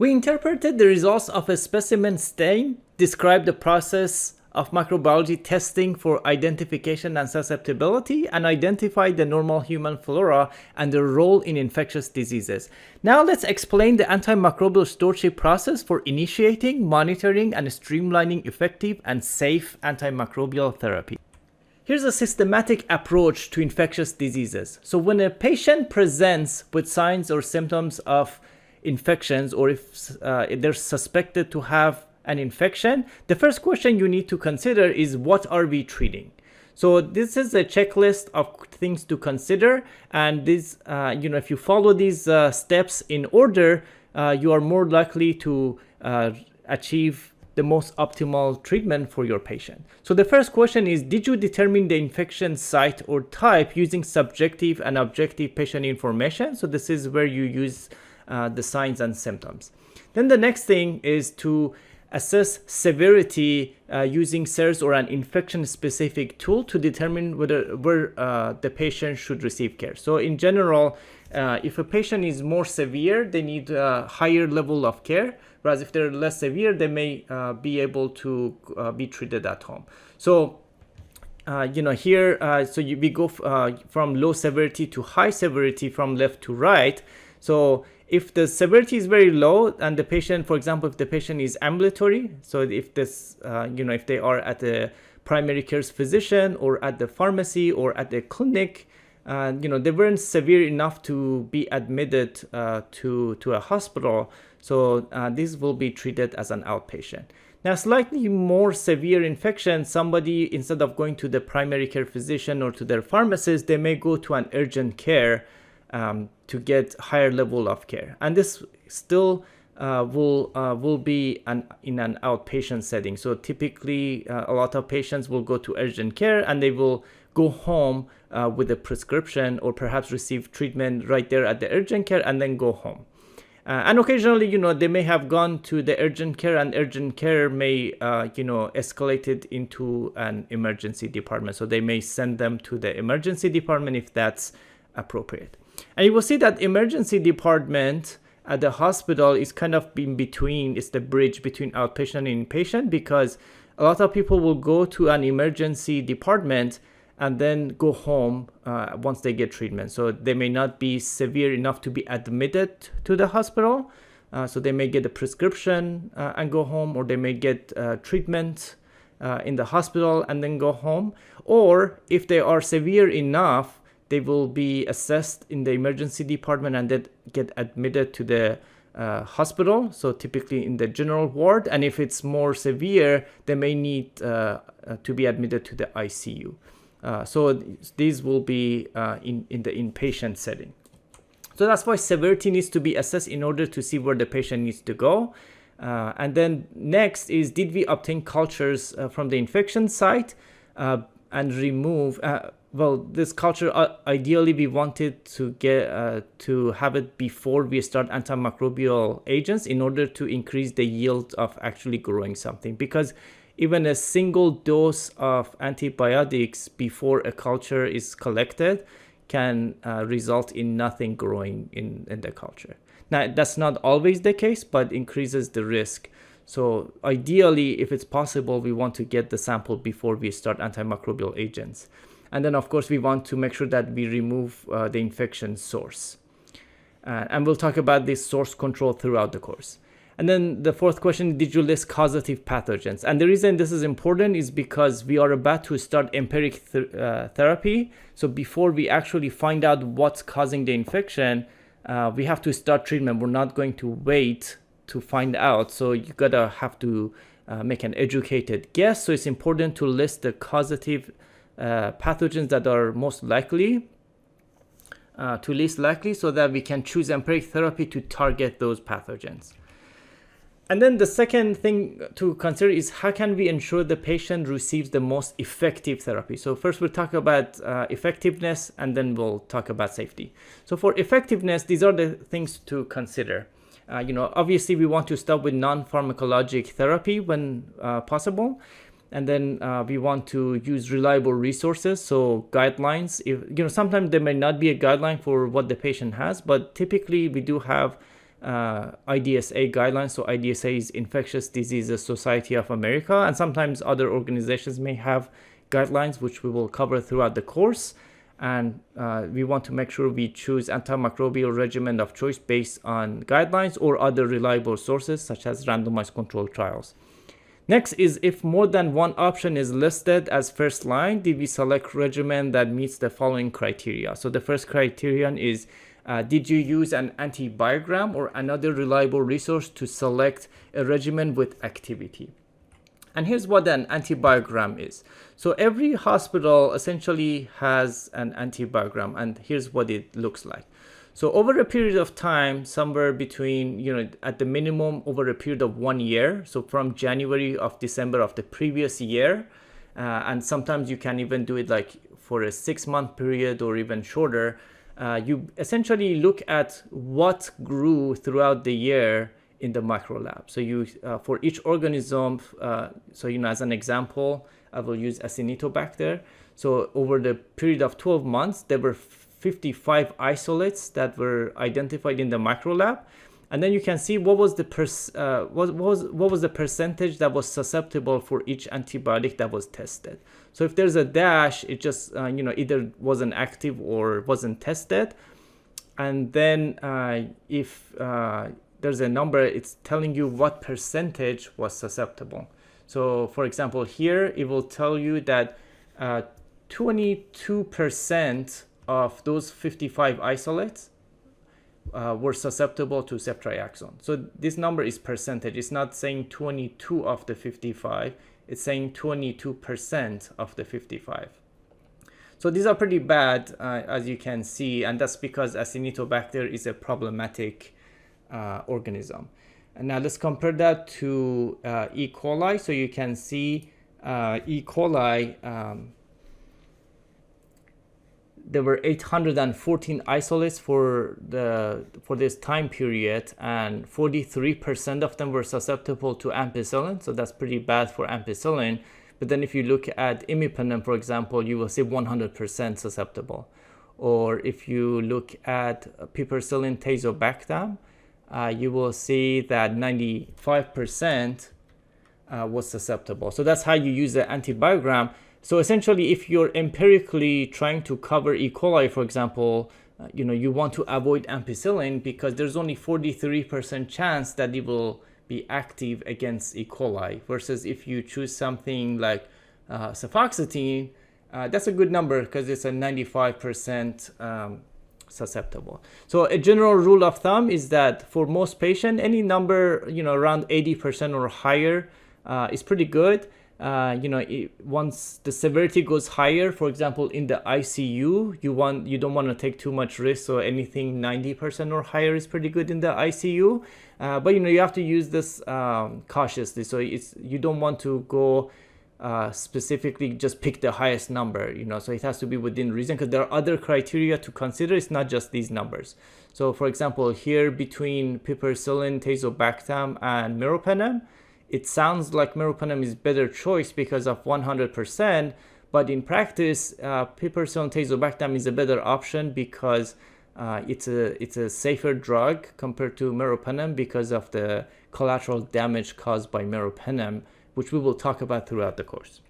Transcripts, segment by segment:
We interpreted the results of a specimen stain, described the process of microbiology testing for identification and susceptibility, and identified the normal human flora and their role in infectious diseases. Now let's explain the antimicrobial stewardship process for initiating, monitoring, and streamlining effective and safe antimicrobial therapy. Here's a systematic approach to infectious diseases. So when a patient presents with signs or symptoms of infections, or if they're suspected to have an infection, the first question you need to consider is, what are we treating? So this is a checklist of things to consider, and this, if you follow these steps in order, you are more likely to achieve the most optimal treatment for your patient. So the first question is, did you determine the infection site or type using subjective and objective patient information? So this is where you use the signs and symptoms. Then the next thing is to assess severity using SIRS or an infection-specific tool to determine where the patient should receive care. So in general, if a patient is more severe, they need a higher level of care, whereas if they're less severe, they may be able to be treated at home. So we go from low severity to high severity from left to right. So if the severity is very low and the patient, for example, if the patient is ambulatory, so if this, if they are at the primary care physician or at the pharmacy or at the clinic, they weren't severe enough to be admitted to a hospital. So this will be treated as an outpatient. Now, slightly more severe infection, somebody, instead of going to the primary care physician or to their pharmacist, they may go to an urgent care to get higher level of care, and this still will be in an outpatient setting. So typically, a lot of patients will go to urgent care and they will go home with a prescription or perhaps receive treatment right there at the urgent care and then go home. And occasionally, they may have gone to the urgent care, and urgent care may, escalate it into an emergency department. So they may send them to the emergency department if that's appropriate. And you will see that emergency department at the hospital is kind of in between. It's the bridge between outpatient and inpatient, because a lot of people will go to an emergency department and then go home once they get treatment. So they may not be severe enough to be admitted to the hospital. So they may get a prescription and go home, or they may get treatment in the hospital and then go home. Or if they are severe enough, they will be assessed in the emergency department and then get admitted to the hospital, so typically in the general ward. And if it's more severe, they may need to be admitted to the ICU. So these will be in the inpatient setting. So that's why severity needs to be assessed in order to see where the patient needs to go. And then next is, did we obtain cultures from the infection site and remove this culture, ideally we wanted to get to have it before we start antimicrobial agents in order to increase the yield of actually growing something, because even a single dose of antibiotics before a culture is collected can result in nothing growing in the culture. Now, that's not always the case, but increases the risk. So ideally, if it's possible, we want to get the sample before we start antimicrobial agents. And then, of course, we want to make sure that we remove the infection source. And we'll talk about this source control throughout the course. And then the fourth question, did you list causative pathogens? And the reason this is important is because we are about to start empiric therapy. So before we actually find out what's causing the infection, we have to start treatment. We're not going to wait to find out. So you have to make an educated guess. So it's important to list the causative pathogens that are most likely to least likely, so that we can choose empiric therapy to target those pathogens. And then the second thing to consider is, how can we ensure the patient receives the most effective therapy? So first we'll talk about effectiveness, and then we'll talk about safety. So for effectiveness, these are the things to consider. Obviously we want to start with non-pharmacologic therapy when possible. And then we want to use reliable resources, so guidelines. Sometimes there may not be a guideline for what the patient has, but typically we do have IDSA guidelines. So IDSA is Infectious Diseases Society of America, and sometimes other organizations may have guidelines, which we will cover throughout the course. And we want to make sure we choose antimicrobial regimen of choice based on guidelines or other reliable sources such as randomized controlled trials. Next is if more than one option is listed as first line, did we select regimen that meets the following criteria? So the first criterion is did you use an antibiogram or another reliable resource to select a regimen with activity? And here's what an antibiogram is. So every hospital essentially has an antibiogram, and here's what it looks like. So over a period of time, somewhere between, at the minimum over a period of 1 year, so from January of December of the previous year, and sometimes you can even do it like for a 6-month period or even shorter, you essentially look at what grew throughout the year in the micro lab. So you, for each organism, as an example, I will use Acinetobacter. So over the period of 12 months, there were 55 isolates that were identified in the micro lab, and then you can see what was the percentage that was susceptible for each antibiotic that was tested. So if there's a dash, it just either wasn't active or wasn't tested, and then if there's a number, it's telling you what percentage was susceptible. So for example, here it will tell you that 22% of those 55 isolates were susceptible to ceftriaxone. So this number is percentage. It's not saying 22 of the 55. It's saying 22% of the 55. So these are pretty bad, as you can see, and that's because Acinetobacter is a problematic organism. And now let's compare that to E. coli. So you can see E. coli, there were 814 isolates for this time period, and 43% of them were susceptible to ampicillin. So that's pretty bad for ampicillin. But then if you look at imipenem, for example, you will see 100% susceptible. Or if you look at piperacillin tazobactam, you will see that 95% was susceptible. So that's how you use the antibiogram. So essentially, if you're empirically trying to cover E. coli, for example, you want to avoid ampicillin because there's only 43% chance that it will be active against E. coli, versus if you choose something like cefoxitin, that's a good number because it's a 95% susceptible. So a general rule of thumb is that for most patients, any number around 80% or higher is pretty good. Once the severity goes higher, for example, in the ICU, you don't want to take too much risk. So anything 90% or higher is pretty good in the ICU. But you have to use this cautiously. So you don't want to go specifically just pick the highest number. So it has to be within reason because there are other criteria to consider. It's not just these numbers. So for example, here between piperacillin tazobactam and meropenem, it sounds like meropenem is better choice because of 100%, but in practice, piperacillin tazobactam is a better option because it's a safer drug compared to meropenem because of the collateral damage caused by meropenem, which we will talk about throughout the course.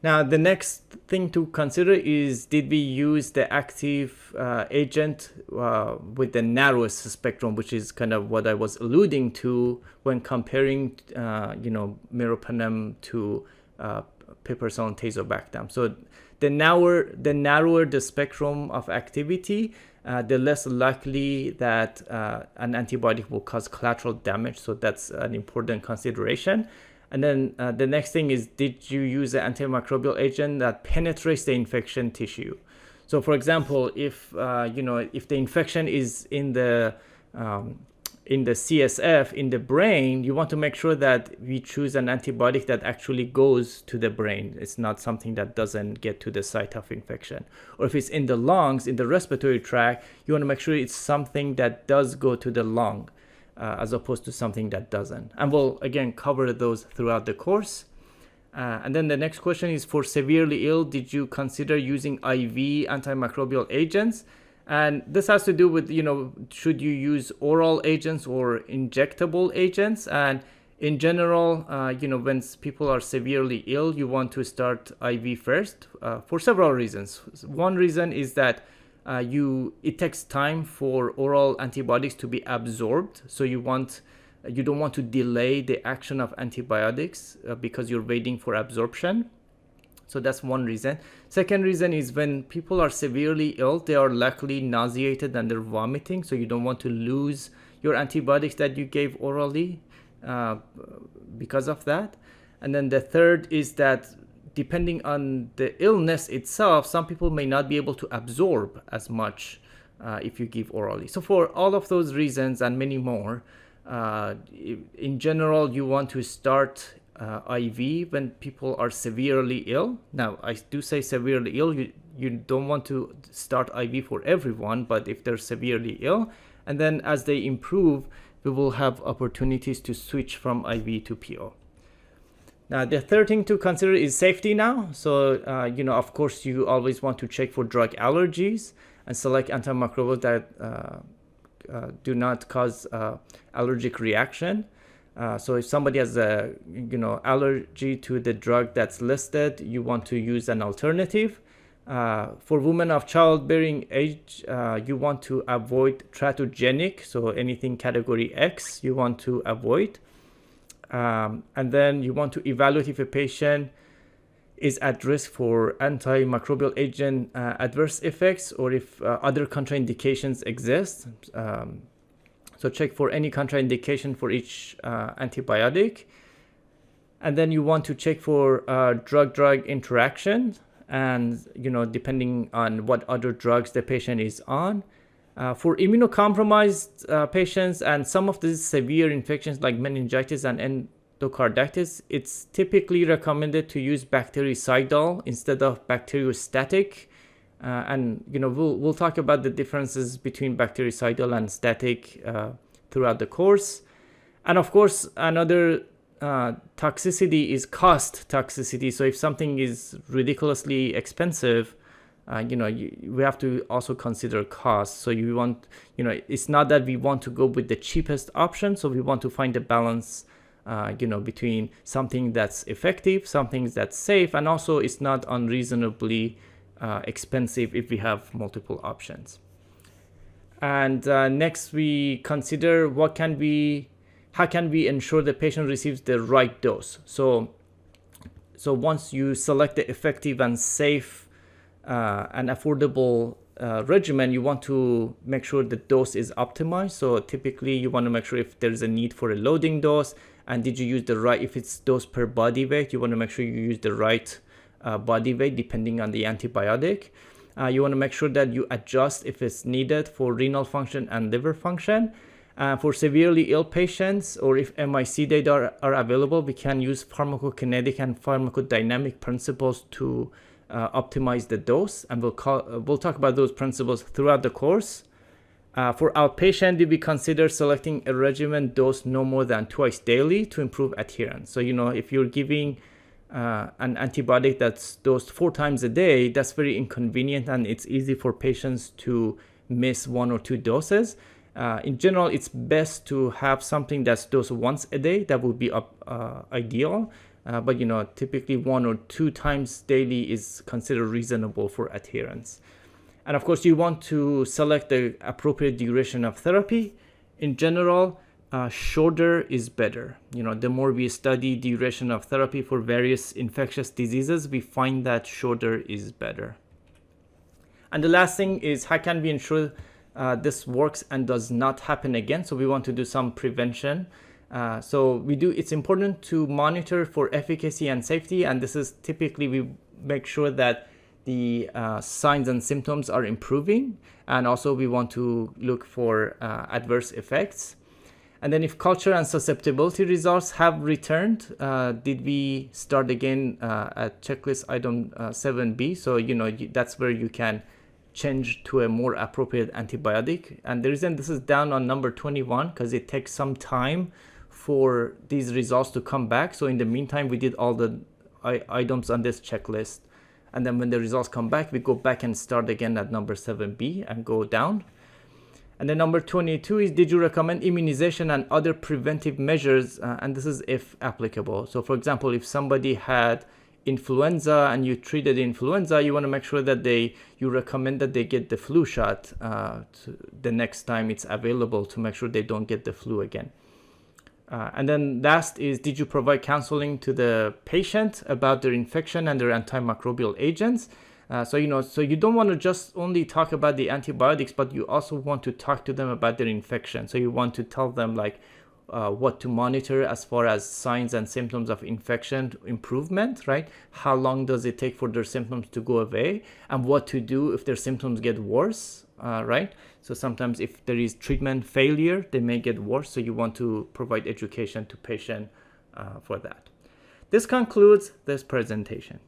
Now, the next thing to consider is, did we use the active agent with the narrowest spectrum, which is kind of what I was alluding to when comparing, meropenem to piperacillin tazobactam. So the narrower the spectrum of activity, the less likely that an antibiotic will cause collateral damage. So that's an important consideration. And then the next thing is, did you use an antimicrobial agent that penetrates the infection tissue? So for example, if the infection is in the CSF, in the brain, you want to make sure that we choose an antibiotic that actually goes to the brain. It's not something that doesn't get to the site of infection. Or if it's in the lungs, in the respiratory tract, you want to make sure it's something that does go to the lung, as opposed to something that doesn't. And we'll again cover those throughout the course. And then the next question is, for severely ill, did you consider using IV antimicrobial agents? And this has to do with, should you use oral agents or injectable agents? And in general, when people are severely ill, you want to start IV first for several reasons. One reason is that it takes time for oral antibiotics to be absorbed. So you don't want to delay the action of antibiotics because you're waiting for absorption. So that's one reason. Second reason is when people are severely ill, they are likely nauseated and they're vomiting. So you don't want to lose your antibiotics that you gave orally because of that. And then the third is that depending on the illness itself, some people may not be able to absorb as much if you give orally. So for all of those reasons and many more, in general, you want to start IV when people are severely ill. Now, I do say severely ill. You don't want to start IV for everyone, but if they're severely ill, and then as they improve, we will have opportunities to switch from IV to PO. Now, the third thing to consider is safety now. So, of course, you always want to check for drug allergies and select antimicrobials that do not cause allergic reaction. So if somebody has a allergy to the drug that's listed, you want to use an alternative. For women of childbearing age, you want to avoid teratogenic, so anything category X you want to avoid. And then you want to evaluate if a patient is at risk for antimicrobial agent adverse effects or if other contraindications exist. So check for any contraindication for each antibiotic. And then you want to check for drug-drug interactions and, depending on what other drugs the patient is on. For immunocompromised patients and some of these severe infections like meningitis and endocarditis, it's typically recommended to use bactericidal instead of bacteriostatic. And we'll talk about the differences between bactericidal and static throughout the course. And of course, another toxicity is cost toxicity. So if something is ridiculously expensive, we have to also consider cost. So you want, it's not that we want to go with the cheapest option. So we want to find a balance, between something that's effective, something that's safe, and also it's not unreasonably expensive if we have multiple options. And next we consider how can we ensure the patient receives the right dose. So once you select the effective and safe and affordable regimen, you want to make sure the dose is optimized. So typically you want to make sure if there's a need for a loading dose and did you use the right, if it's dose per body weight, you want to make sure you use the right body weight depending on the antibiotic. You want to make sure that you adjust if it's needed for renal function and liver function. For severely ill patients or if MIC data are available, we can use pharmacokinetic and pharmacodynamic principles to optimize the dose, and we'll talk about those principles throughout the course. For outpatient, we consider selecting a regimen dose no more than twice daily to improve adherence. So if you're giving an antibiotic that's dosed 4 times a day, that's very inconvenient and it's easy for patients to miss 1 or 2 doses. In general, it's best to have something that's dosed once a day. That would be ideal. But typically 1 or 2 times daily is considered reasonable for adherence. And of course, you want to select the appropriate duration of therapy. In general, shorter is better. The more we study duration of therapy for various infectious diseases, we find that shorter is better. And the last thing is how can we ensure this works and does not happen again? So we want to do some prevention. It's important to monitor for efficacy and safety, and this is typically we make sure that the signs and symptoms are improving, and also we want to look for adverse effects. And then if culture and susceptibility results have returned, did we start again at checklist item 7B? So that's where you can change to a more appropriate antibiotic. And the reason this is down on number 21 because it takes some time for these results to come back. So in the meantime, we did all the items on this checklist And then when the results come back, we go back and start again at number 7B and go down. And then number 22 is, did you recommend immunization and other preventive measures? And this is if applicable. So for example, if somebody had influenza and you treated influenza, you want to make sure that you recommend that they get the flu shot the next time it's available, to make sure they don't get the flu again. And then last is, did you provide counseling to the patient about their infection and their antimicrobial agents? So you don't want to just only talk about the antibiotics, but you also want to talk to them about their infection. So you want to tell them like what to monitor as far as signs and symptoms of infection improvement, right? How long does it take for their symptoms to go away, and what to do if their symptoms get worse, right? So sometimes if there is treatment failure, they may get worse. So you want to provide education to patient for that. This concludes this presentation.